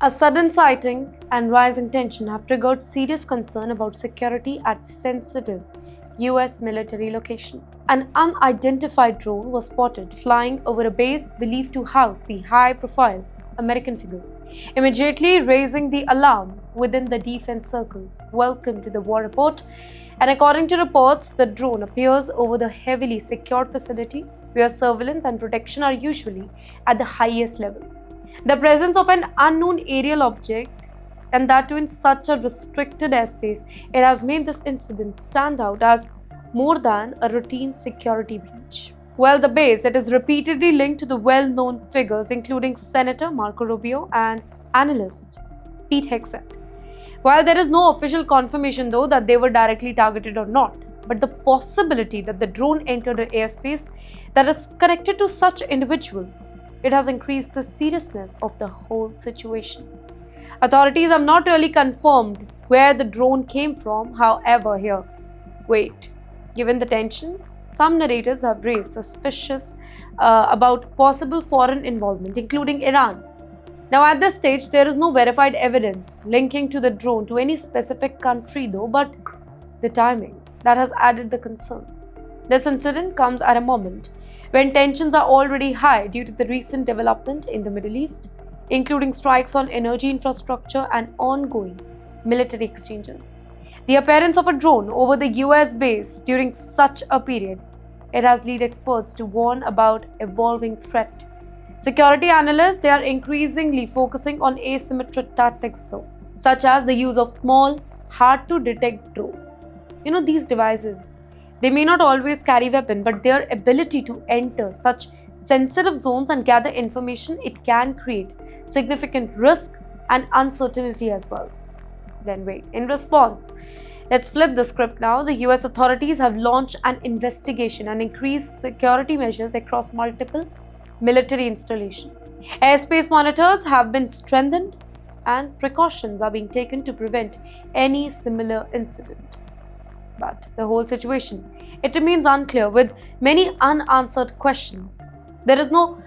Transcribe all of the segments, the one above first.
A sudden sighting and rising tension have triggered serious concern about security at sensitive US military location. An unidentified drone was spotted flying over a base believed to house the high-profile American figures, immediately raising the alarm within the defense circles. Welcome to the war report. And according to reports, the drone appears over the heavily secured facility where surveillance and protection are usually at the highest level. The presence of an unknown aerial object, and that too in such a restricted airspace, it has made this incident stand out as more than a routine security breach. Well, the base, it is repeatedly linked to the well-known figures including Senator Marco Rubio and analyst Pete Hegseth. While there is no official confirmation though that they were directly targeted or not, but the possibility that the drone entered an airspace that is connected to such individuals, it has increased the seriousness of the whole situation. Authorities have not really confirmed where the drone came from, however, given the tensions, some narratives have raised suspicions about possible foreign involvement, including Iran. Now, at this stage, there is no verified evidence linking to the drone to any specific country though, but the timing that has added the concern. This incident comes at a moment when tensions are already high due to the recent development in the Middle East, including strikes on energy infrastructure and ongoing military exchanges. The appearance of a drone over the US base during such a period, it has led experts to warn about evolving threat. Security analysts, they are increasingly focusing on asymmetric tactics though, such as the use of small, hard-to-detect drones. These devices, they may not always carry weapons, but their ability to enter such sensitive zones and gather information, it can create significant risk and uncertainty as well. In response, let's flip the script now. The US authorities have launched an investigation and increased security measures across multiple military installations. Airspace monitors have been strengthened and precautions are being taken to prevent any similar incident. But the whole situation, it remains unclear with many unanswered questions. There is no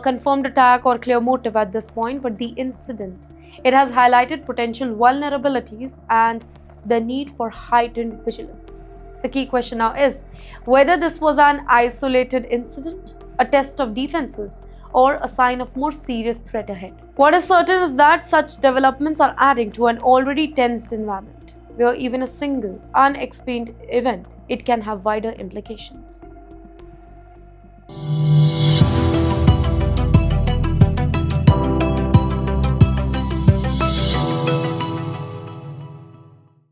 confirmed attack or clear motive at this point, but the incident, it has highlighted potential vulnerabilities and the need for heightened vigilance. The key question now is whether this was an isolated incident, a test of defenses, or a sign of more serious threat ahead. What is certain is that such developments are adding to an already tensed environment, where even a single unexplained event, it can have wider implications.